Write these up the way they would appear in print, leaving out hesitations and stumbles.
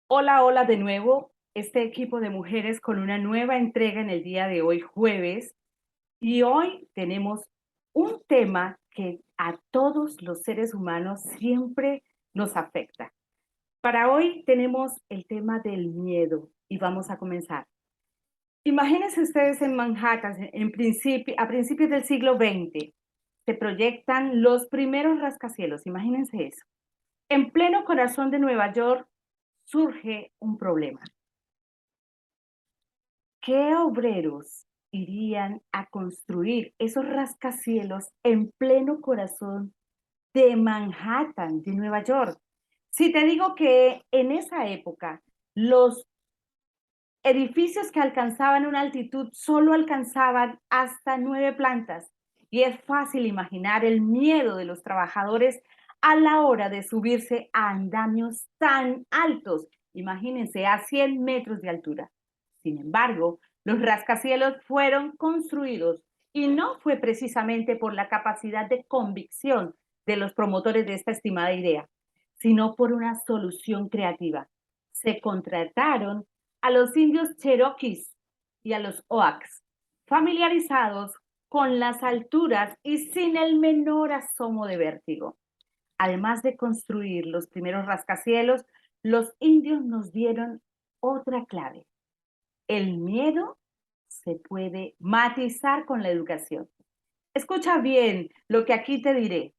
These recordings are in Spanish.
Hola, hola de nuevo, este equipo de mujeres con una nueva entrega en el día de hoy, jueves, y hoy tenemos un tema que a todos los seres humanos siempre nos afecta. Para hoy tenemos el tema del miedo y vamos a comenzar. Imagínense ustedes en Manhattan, a principios del siglo XX, se proyectan los primeros rascacielos, imagínense eso. En pleno corazón de Nueva York surge un problema. ¿Qué obreros irían a construir esos rascacielos en pleno corazón de Manhattan, de Nueva York? Si te digo que en esa época los edificios que alcanzaban una altitud solo alcanzaban hasta 9 plantas, y es fácil imaginar el miedo de los trabajadores a la hora de subirse a andamios tan altos, imagínense, a 100 metros de altura. Sin embargo, los rascacielos fueron construidos y no fue precisamente por la capacidad de convicción de los promotores de esta estimada idea, sino por una solución creativa. Se contrataron a los indios cherokees y a los oaks, familiarizados con las alturas y sin el menor asomo de vértigo. Además de construir los primeros rascacielos, los indios nos dieron otra clave: el miedo se puede matizar con la educación. Escucha bien lo que aquí te diré.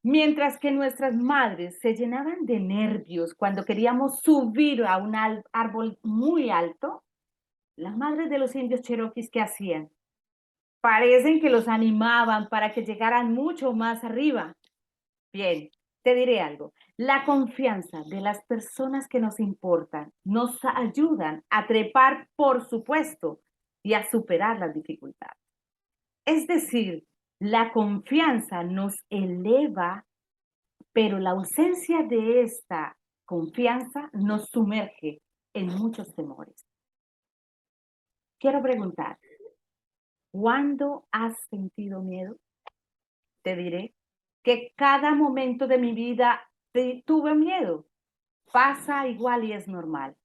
Mientras que nuestras madres se llenaban de nervios cuando queríamos subir a un árbol muy alto, las madres de los indios cherokees, ¿qué hacían? Parecen que los animaban para que llegaran mucho más arriba. Bien, te diré algo. La confianza de las personas que nos importan nos ayudan a trepar, por supuesto, y a superar las dificultades. Es decir, la confianza nos eleva, pero la ausencia de esta confianza nos sumerge en muchos temores. Quiero preguntar, ¿cuándo has sentido miedo? Te diré que cada momento de mi vida tuve miedo. Pasa igual y es normal.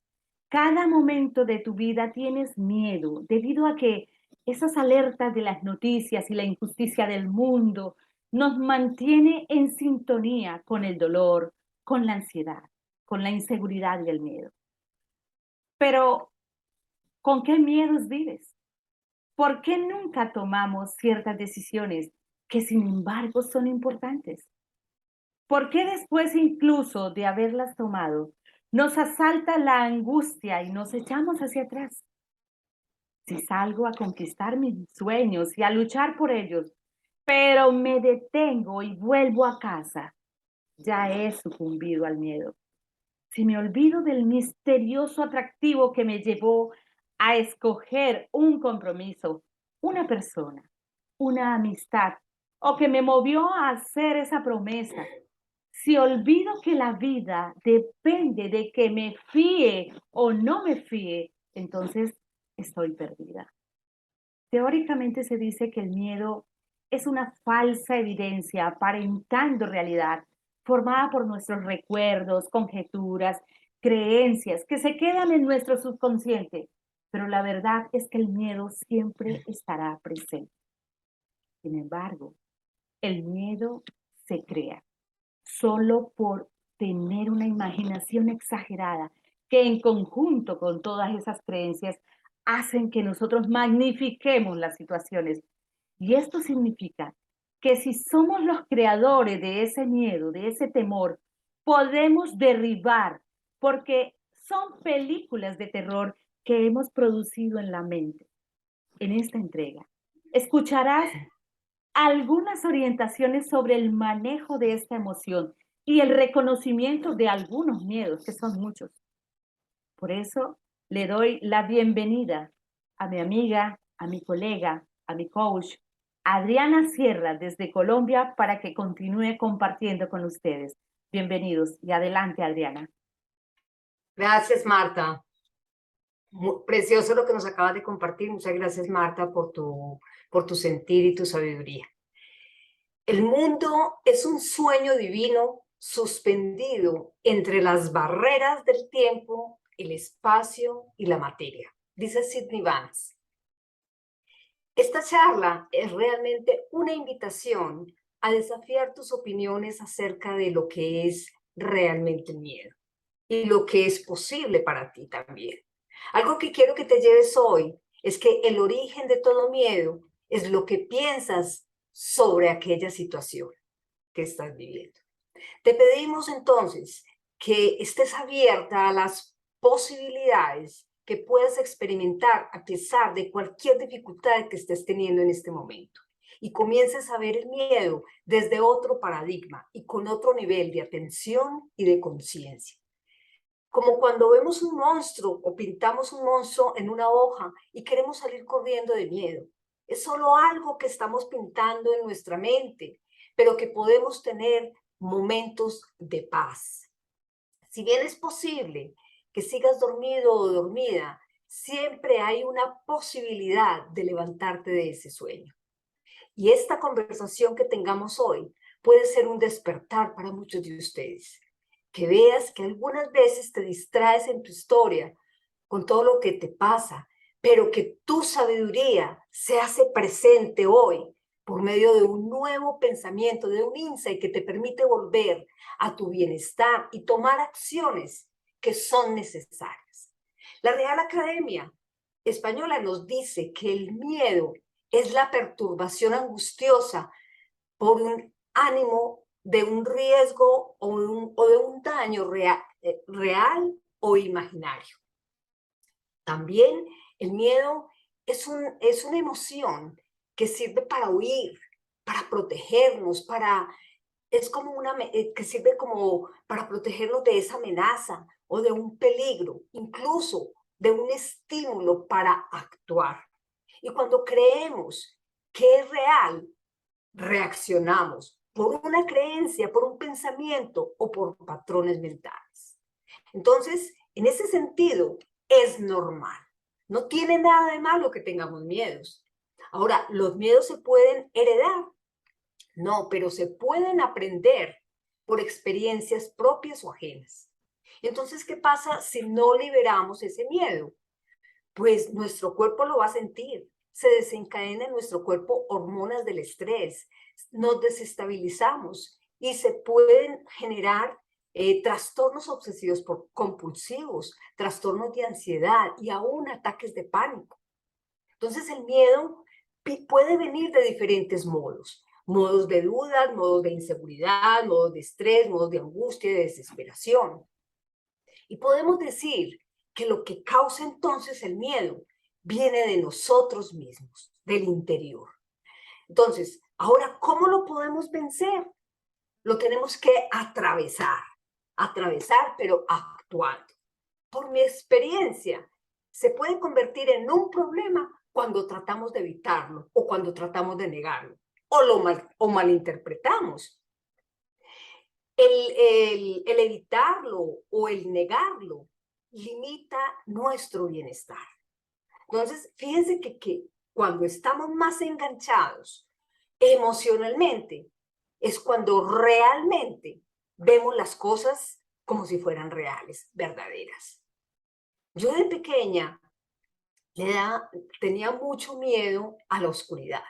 Cada momento de tu vida tienes miedo debido a que esas alertas de las noticias y la injusticia del mundo nos mantiene en sintonía con el dolor, con la ansiedad, con la inseguridad y el miedo. Pero, ¿con qué miedos vives? ¿Por qué nunca tomamos ciertas decisiones que sin embargo son importantes? ¿Por qué después incluso de haberlas tomado nos asalta la angustia y nos echamos hacia atrás? Si salgo a conquistar mis sueños y a luchar por ellos, pero me detengo y vuelvo a casa, ya he sucumbido al miedo. Si me olvido del misterioso atractivo que me llevó a escoger un compromiso, una persona, una amistad, o que me movió a hacer esa promesa, si olvido que la vida depende de que me fíe o no me fíe, entonces estoy perdida. Teóricamente se dice que el miedo es una falsa evidencia aparentando realidad, formada por nuestros recuerdos, conjeturas, creencias que se quedan en nuestro subconsciente. Pero la verdad es que el miedo siempre estará presente. Sin embargo, el miedo se crea solo por tener una imaginación exagerada que en conjunto con todas esas creencias hacen que nosotros magnifiquemos las situaciones. Y esto significa que si somos los creadores de ese miedo, de ese temor, podemos derribar, porque son películas de terror que hemos producido en la mente. En esta entrega escucharás algunas orientaciones sobre el manejo de esta emoción y el reconocimiento de algunos miedos, que son muchos. Por eso le doy la bienvenida a mi amiga, a mi colega, a mi coach, Adriana Sierra, desde Colombia, para que continúe compartiendo con ustedes. Bienvenidos y adelante, Adriana. Gracias, Marta. Precioso lo que nos acabas de compartir. Muchas gracias, Marta, por tu sentir y tu sabiduría. El mundo es un sueño divino suspendido entre las barreras del tiempo, el espacio y la materia, dice Sydney Vance. Esta charla es realmente una invitación a desafiar tus opiniones acerca de lo que es realmente el miedo y lo que es posible para ti también. Algo que quiero que te lleves hoy es que el origen de todo miedo es lo que piensas sobre aquella situación que estás viviendo. Te pedimos entonces que estés abierta a las posibilidades que puedas experimentar a pesar de cualquier dificultad que estés teniendo en este momento. Y comiences a ver el miedo desde otro paradigma y con otro nivel de atención y de conciencia. Como cuando vemos un monstruo o pintamos un monstruo en una hoja y queremos salir corriendo de miedo. Es solo algo que estamos pintando en nuestra mente, pero que podemos tener momentos de paz. Si bien es posible que sigas dormido o dormida, siempre hay una posibilidad de levantarte de ese sueño. Y esta conversación que tengamos hoy puede ser un despertar para muchos de ustedes. Que veas que algunas veces te distraes en tu historia con todo lo que te pasa, pero que tu sabiduría se hace presente hoy por medio de un nuevo pensamiento, de un insight que te permite volver a tu bienestar y tomar acciones que son necesarias. La Real Academia Española nos dice que el miedo es la perturbación angustiosa por un ánimo de un riesgo o de un daño real o imaginario. También el miedo es una emoción que sirve para huir, para protegernos, es como que sirve como para protegernos de esa amenaza o de un peligro, incluso de un estímulo para actuar. Y cuando creemos que es real, reaccionamos por una creencia, por un pensamiento o por patrones mentales. Entonces, en ese sentido, es normal. No tiene nada de malo que tengamos miedos. Ahora, ¿los miedos se pueden heredar? No, pero se pueden aprender por experiencias propias o ajenas. Entonces, ¿qué pasa si no liberamos ese miedo? Pues nuestro cuerpo lo va a sentir. Se desencadena en nuestro cuerpo hormonas del estrés, nos desestabilizamos y se pueden generar trastornos obsesivos compulsivos, trastornos de ansiedad y aún ataques de pánico. Entonces el miedo puede venir de diferentes modos. Modos de dudas, modos de inseguridad, modos de estrés, modos de angustia y de desesperación. Y podemos decir que lo que causa entonces el miedo viene de nosotros mismos, del interior. Entonces, ahora, ¿cómo lo podemos vencer? Lo tenemos que atravesar, pero actuando. Por mi experiencia, se puede convertir en un problema cuando tratamos de evitarlo o cuando tratamos de negarlo o malinterpretamos. El evitarlo o el negarlo limita nuestro bienestar. Entonces, fíjense que cuando estamos más enganchados emocionalmente, es cuando realmente vemos las cosas como si fueran reales, verdaderas. Yo de pequeña tenía mucho miedo a la oscuridad.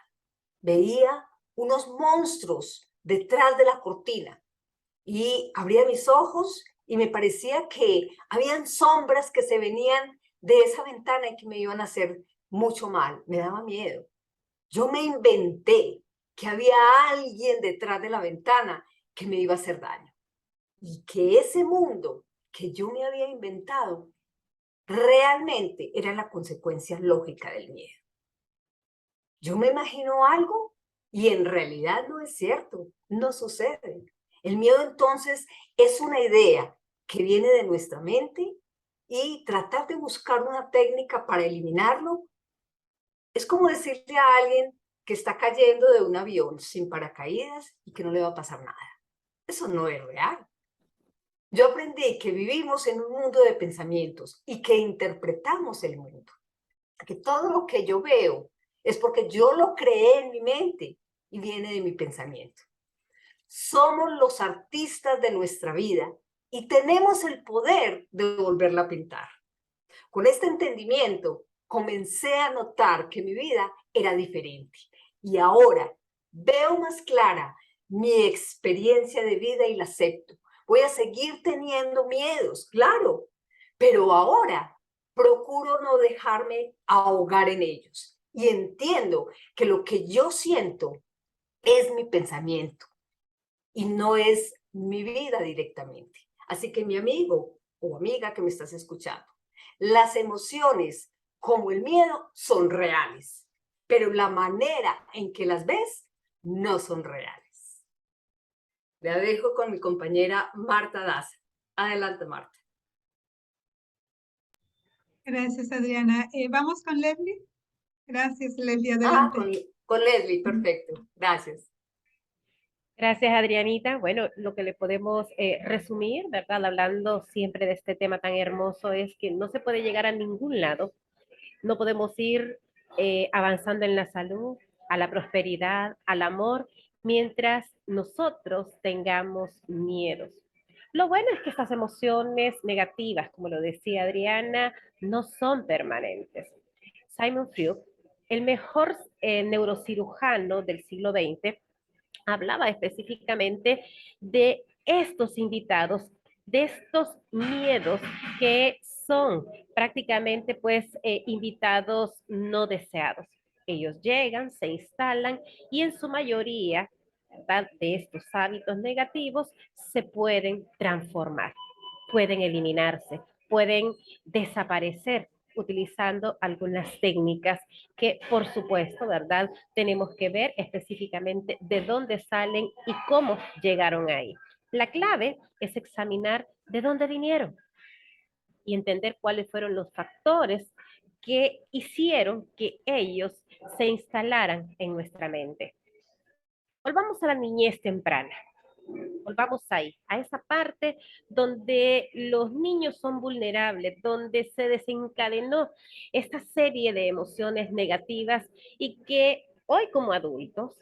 Veía unos monstruos detrás de la cortina y abría mis ojos y me parecía que habían sombras que se venían de esa ventana y que me iban a hacer mucho mal. Me daba miedo. Yo me inventé que había alguien detrás de la ventana que me iba a hacer daño y que ese mundo que yo me había inventado realmente era la consecuencia lógica del miedo. Yo me imagino algo y en realidad no es cierto, no sucede. El miedo entonces es una idea que viene de nuestra mente y tratar de buscar una técnica para eliminarlo es como decirle a alguien que está cayendo de un avión sin paracaídas y que no le va a pasar nada. Eso no es real. Yo aprendí que vivimos en un mundo de pensamientos y que interpretamos el mundo. Que todo lo que yo veo es porque yo lo creé en mi mente y viene de mi pensamiento. somos los artistas de nuestra vida y tenemos el poder de volverla a pintar. Con este entendimiento, comencé a notar que mi vida era diferente y ahora veo más clara mi experiencia de vida y la acepto. Voy a seguir teniendo miedos, claro, pero ahora procuro no dejarme ahogar en ellos y entiendo que lo que yo siento es mi pensamiento y no es mi vida directamente. Así que mi amigo o amiga que me estás escuchando, las emociones como el miedo son reales, pero la manera en que las ves no son reales. La dejo con mi compañera Marta Daza. Adelante, Marta. Gracias, Adriana. Vamos con Leslie. Gracias, Leslie. Ah, Adelante. con Leslie, perfecto. Gracias. Gracias, Adrianita. Bueno, lo que le podemos resumir, ¿verdad? Hablando siempre de este tema tan hermoso, es que no se puede llegar a ningún lado. No podemos ir avanzando en la salud, a la prosperidad, al amor, mientras nosotros tengamos miedos. Lo bueno es que estas emociones negativas, como lo decía Adriana, no son permanentes. Simon Freud, el mejor neurocirujano del siglo XX, hablaba específicamente de estos invitados, de estos miedos que son prácticamente pues invitados no deseados. Ellos llegan, se instalan y en su mayoría, ¿verdad?, de estos hábitos negativos se pueden transformar, pueden eliminarse, pueden desaparecer utilizando algunas técnicas que, por supuesto, ¿verdad? Tenemos que ver específicamente de dónde salen y cómo llegaron ahí. La clave es examinar de dónde vinieron y entender cuáles fueron los factores que hicieron que ellos se instalaran en nuestra mente. Volvamos a la niñez temprana. Volvamos ahí, a esa parte donde los niños son vulnerables, donde se desencadenó esta serie de emociones negativas y que hoy como adultos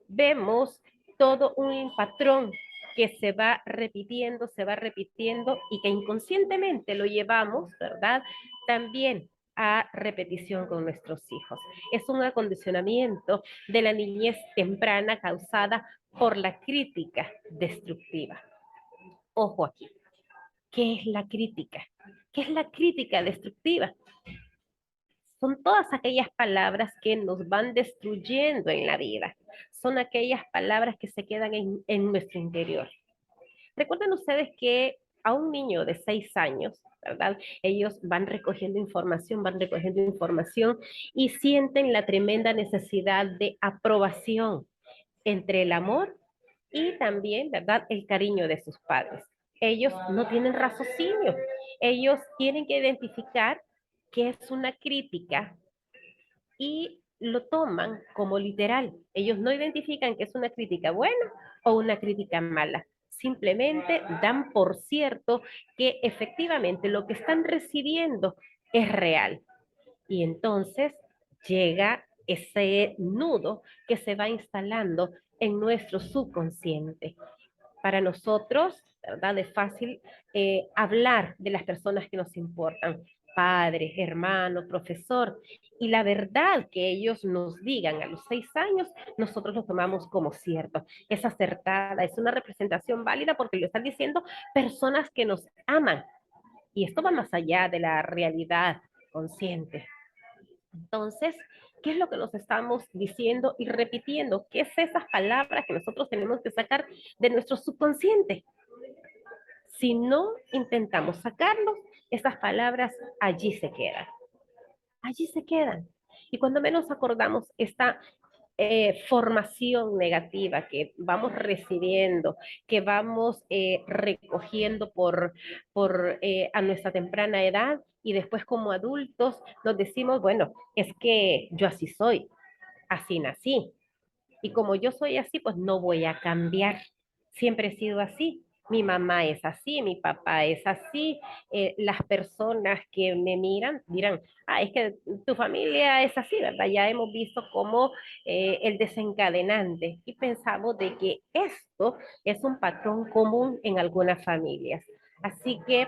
vemos todo un patrón que se va repitiendo y que inconscientemente lo llevamos, ¿verdad? También a repetición con nuestros hijos. Es un acondicionamiento de la niñez temprana causada por la crítica destructiva. Ojo aquí, ¿qué es la crítica? ¿Qué es la crítica destructiva? Son todas aquellas palabras que nos van destruyendo en la vida. Son aquellas palabras que se quedan en nuestro interior. Recuerden ustedes que a un niño de 6 años, ¿verdad? Ellos van recogiendo información y sienten la tremenda necesidad de aprobación entre el amor y también, ¿verdad?, el cariño de sus padres. Ellos no tienen raciocinio, ellos tienen que identificar qué es una crítica y lo toman como literal. Ellos no identifican que es una crítica buena o una crítica mala. Simplemente dan por cierto que efectivamente lo que están recibiendo es real. Y entonces llega ese nudo que se va instalando en nuestro subconsciente. Para nosotros, ¿verdad? Es fácil hablar de las personas que nos importan, padre, hermano, profesor, y la verdad que ellos nos digan a los 6 años, nosotros lo tomamos como cierto. Es acertada, es una representación válida porque lo están diciendo personas que nos aman. Y esto va más allá de la realidad consciente. Entonces, ¿qué es lo que nos estamos diciendo y repitiendo? ¿Qué es esas palabras que nosotros tenemos que sacar de nuestro subconsciente? Si no intentamos sacarlos, esas palabras allí se quedan. Allí se quedan. Y cuando menos acordamos esta formación negativa que vamos recibiendo, que vamos recogiendo a nuestra temprana edad y después como adultos nos decimos, bueno, es que yo así soy, así nací. Y como yo soy así, pues no voy a cambiar. Siempre he sido así. Mi mamá es así, mi papá es así, las personas que me miran dirán, ah, es que tu familia es así, ¿verdad? Ya hemos visto como el desencadenante y pensamos de que esto es un patrón común en algunas familias. Así que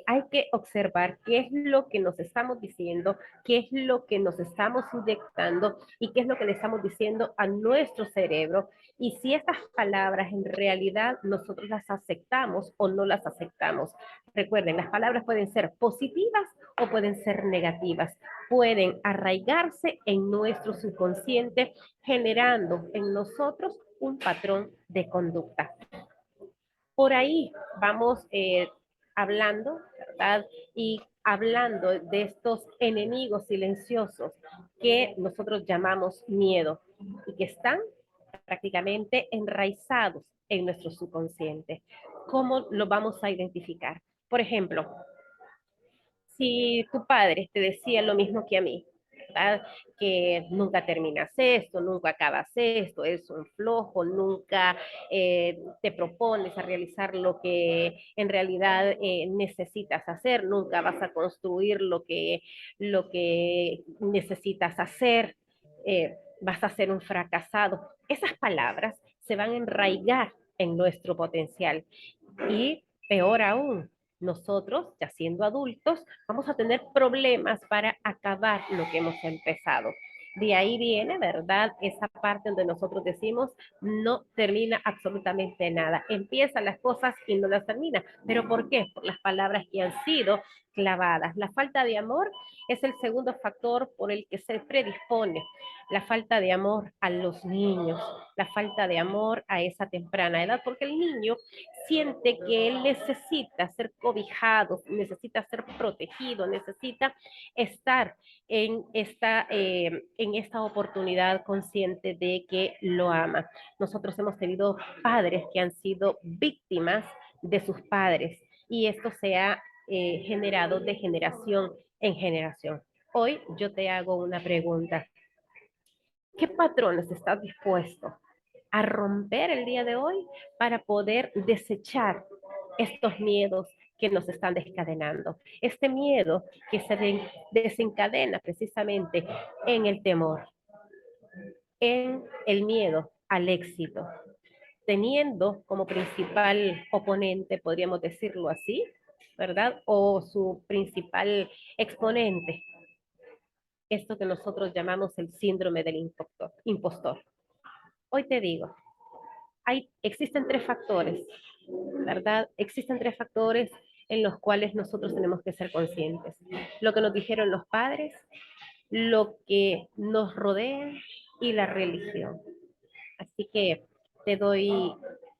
hay que observar qué es lo que nos estamos diciendo, qué es lo que nos estamos inyectando y qué es lo que le estamos diciendo a nuestro cerebro y si estas palabras en realidad nosotros las aceptamos o no las aceptamos. Recuerden, las palabras pueden ser positivas o pueden ser negativas, pueden arraigarse en nuestro subconsciente generando en nosotros un patrón de conducta. Por ahí vamos hablando, ¿verdad? Y hablando de estos enemigos silenciosos que nosotros llamamos miedo y que están prácticamente enraizados en nuestro subconsciente. ¿Cómo lo vamos a identificar? Por ejemplo, si tu padre te decía lo mismo que a mí, ¿verdad? Que nunca terminas esto, nunca acabas esto, eres un flojo, nunca te propones a realizar lo que en realidad necesitas hacer, nunca vas a construir lo que necesitas hacer, vas a ser un fracasado. Esas palabras se van a enraigar en nuestro potencial y peor aún, nosotros, ya siendo adultos, vamos a tener problemas para acabar lo que hemos empezado. De ahí viene, ¿verdad? Esa parte donde nosotros decimos, no termina absolutamente nada. Empiezan las cosas y no las termina. ¿Pero por qué? Por las palabras que han sido clavadas. La falta de amor es el segundo factor por el que se predispone la falta de amor a los niños, la falta de amor a esa temprana edad, porque el niño siente que él necesita ser cobijado, necesita ser protegido, necesita estar en esta oportunidad consciente de que lo ama. Nosotros hemos tenido padres que han sido víctimas de sus padres y esto se ha generado de generación en generación. Hoy yo te hago una pregunta. ¿Qué patrones estás dispuesto a romper el día de hoy para poder desechar estos miedos que nos están descadenando? Este miedo que se desencadena precisamente en el temor, en el miedo al éxito, teniendo como principal oponente, podríamos decirlo así, ¿verdad? O su principal exponente, esto que nosotros llamamos el síndrome del impostor. Hoy te digo, existen tres factores, ¿verdad? Existen tres factores en los cuales nosotros tenemos que ser conscientes. Lo que nos dijeron los padres, lo que nos rodea y la religión. Así que te doy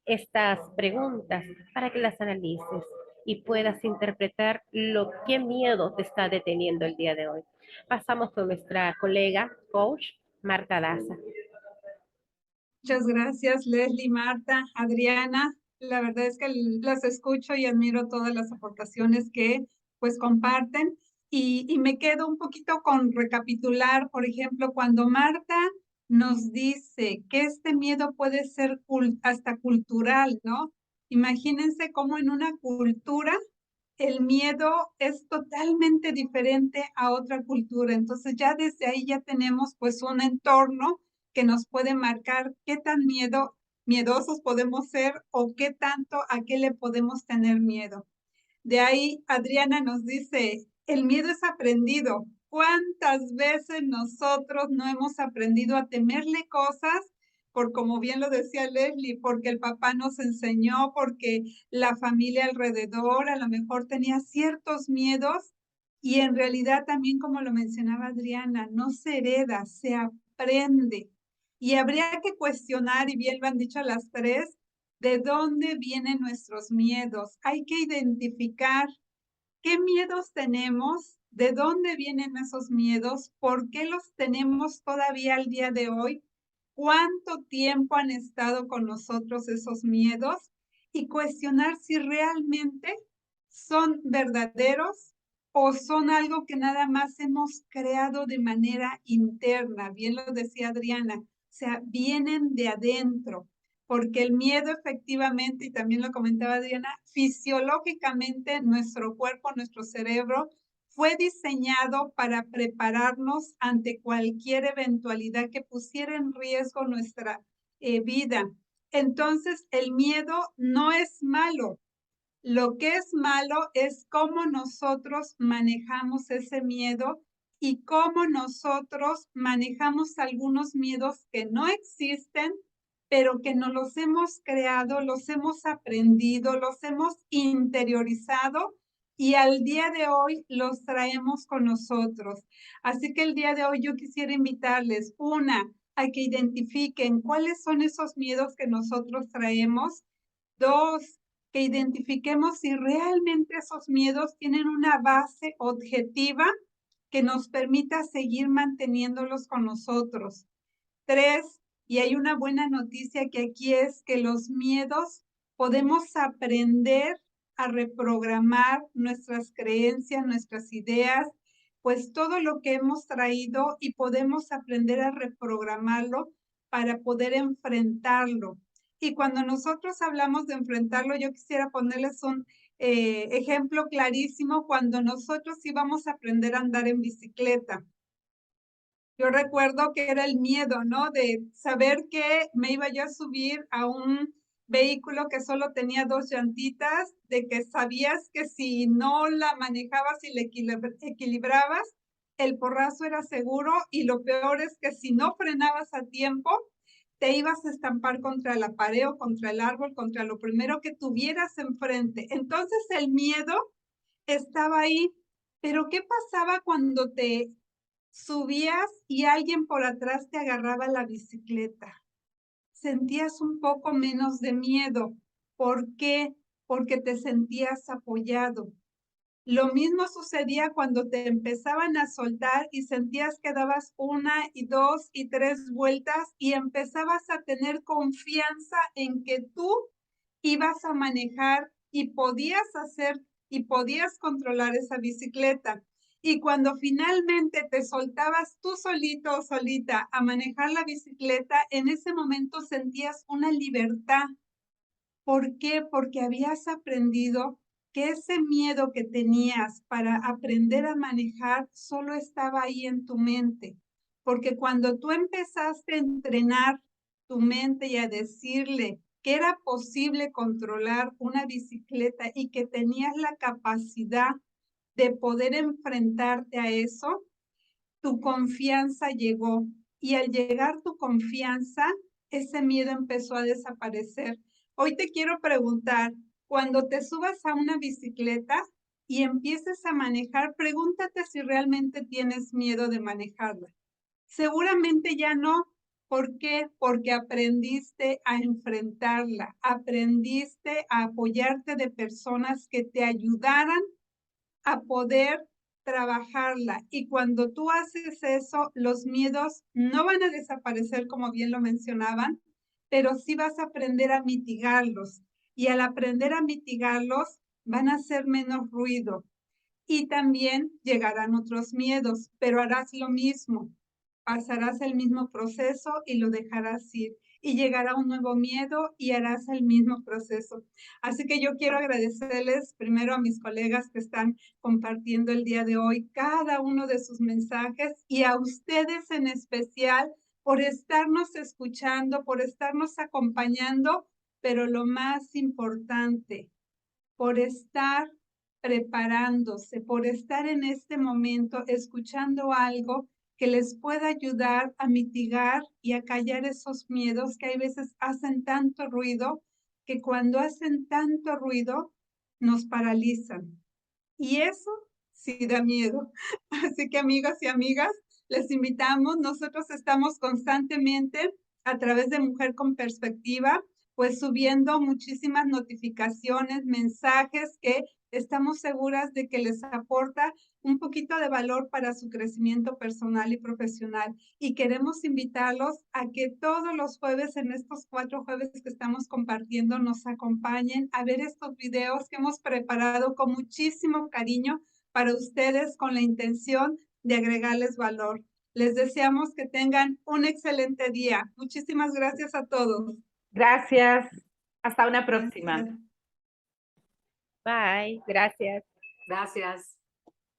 estas preguntas para que las analices y puedas interpretar lo que miedo te está deteniendo el día de hoy. Pasamos con nuestra colega, coach, Marta Daza. Muchas gracias, Leslie, Marta, Adriana. La verdad es que las escucho y admiro todas las aportaciones que pues comparten y me quedo un poquito con recapitular, por ejemplo, cuando Marta nos dice que este miedo puede ser hasta cultural, ¿no? Imagínense cómo en una cultura el miedo es totalmente diferente a otra cultura. Entonces ya desde ahí ya tenemos pues un entorno que nos puede marcar qué tan miedosos podemos ser o qué tanto a qué le podemos tener miedo. De ahí Adriana nos dice, el miedo es aprendido. ¿Cuántas veces nosotros no hemos aprendido a temerle cosas por, como bien lo decía Leslie, porque el papá nos enseñó, porque la familia alrededor a lo mejor tenía ciertos miedos y en realidad también, como lo mencionaba Adriana, no se hereda, se aprende. Y habría que cuestionar, y bien lo han dicho las tres, ¿de dónde vienen nuestros miedos? Hay que identificar qué miedos tenemos, de dónde vienen esos miedos, por qué los tenemos todavía al día de hoy, cuánto tiempo han estado con nosotros esos miedos y cuestionar si realmente son verdaderos o son algo que nada más hemos creado de manera interna. Bien lo decía Adriana, o sea, vienen de adentro. porque el miedo efectivamente, y también lo comentaba Adriana, fisiológicamente nuestro cuerpo, nuestro cerebro, fue diseñado para prepararnos ante cualquier eventualidad que pusiera en riesgo nuestra vida. Entonces, el miedo no es malo. Lo que es malo es cómo nosotros manejamos ese miedo y cómo nosotros manejamos algunos miedos que no existen, pero que no los hemos creado, los hemos aprendido, los hemos interiorizado y al día de hoy los traemos con nosotros. Así que el día de hoy yo quisiera invitarles, a que identifiquen cuáles son esos miedos que nosotros traemos. Dos, que identifiquemos si realmente esos miedos tienen una base objetiva que nos permita seguir manteniéndolos con nosotros. Tres, y hay una buena noticia que aquí es que los miedos podemos aprender a reprogramar nuestras creencias, nuestras ideas, pues todo lo que hemos traído y podemos aprender a reprogramarlo para poder enfrentarlo. Y cuando nosotros hablamos de enfrentarlo, yo quisiera ponerles un ejemplo clarísimo cuando nosotros íbamos a aprender a andar en bicicleta. Yo recuerdo que era el miedo, ¿no? De saber que me iba yo a subir a un vehículo que solo tenía 2 llantitas, de que sabías que si no la manejabas y la equilibrabas, el porrazo era seguro y lo peor es que si no frenabas a tiempo, te ibas a estampar contra la pared o contra el árbol, contra lo primero que tuvieras enfrente. Entonces el miedo estaba ahí, pero ¿qué pasaba cuando te subías y alguien por atrás te agarraba la bicicleta? Sentías un poco menos de miedo. ¿Por qué? Porque te sentías apoyado. Lo mismo sucedía cuando te empezaban a soltar y sentías que dabas 1 y 2 y 3 vueltas y empezabas a tener confianza en que tú ibas a manejar y podías hacer y podías controlar esa bicicleta. Y cuando finalmente te soltabas tú solito o solita a manejar la bicicleta, en ese momento sentías una libertad. ¿Por qué? Porque habías aprendido que ese miedo que tenías para aprender a manejar solo estaba ahí en tu mente. Porque cuando tú empezaste a entrenar tu mente y a decirle que era posible controlar una bicicleta y que tenías la capacidad de poder enfrentarte a eso, tu confianza llegó. Y al llegar tu confianza, ese miedo empezó a desaparecer. Hoy te quiero preguntar, cuando te subas a una bicicleta y empieces a manejar, pregúntate si realmente tienes miedo de manejarla. Seguramente ya no. ¿Por qué? Porque aprendiste a enfrentarla, aprendiste a apoyarte de personas que te ayudaran a poder trabajarla. Y cuando tú haces eso, los miedos no van a desaparecer, como bien lo mencionaban, pero sí vas a aprender a mitigarlos. Y al aprender a mitigarlos, van a hacer menos ruido. Y también llegarán otros miedos, pero harás lo mismo. Pasarás el mismo proceso y lo dejarás ir. Y llegará un nuevo miedo y harás el mismo proceso. Así que yo quiero agradecerles primero a mis colegas que están compartiendo el día de hoy cada uno de sus mensajes y a ustedes en especial por estarnos escuchando, por estarnos acompañando, pero lo más importante, por estar preparándose, por estar en este momento escuchando algo que les pueda ayudar a mitigar y a callar esos miedos que hay veces hacen tanto ruido, que cuando hacen tanto ruido nos paralizan. Y eso sí da miedo. Así que amigos y amigas, les invitamos, nosotros estamos constantemente a través de Mujer con Perspectiva, pues subiendo muchísimas notificaciones, mensajes que estamos seguras de que les aporta un poquito de valor para su crecimiento personal y profesional. Y queremos invitarlos a que todos los jueves, en estos 4 jueves que estamos compartiendo, nos acompañen a ver estos videos que hemos preparado con muchísimo cariño para ustedes con la intención de agregarles valor. Les deseamos que tengan un excelente día. Muchísimas gracias a todos. Gracias. Hasta una próxima. Gracias. Bye, gracias. Gracias.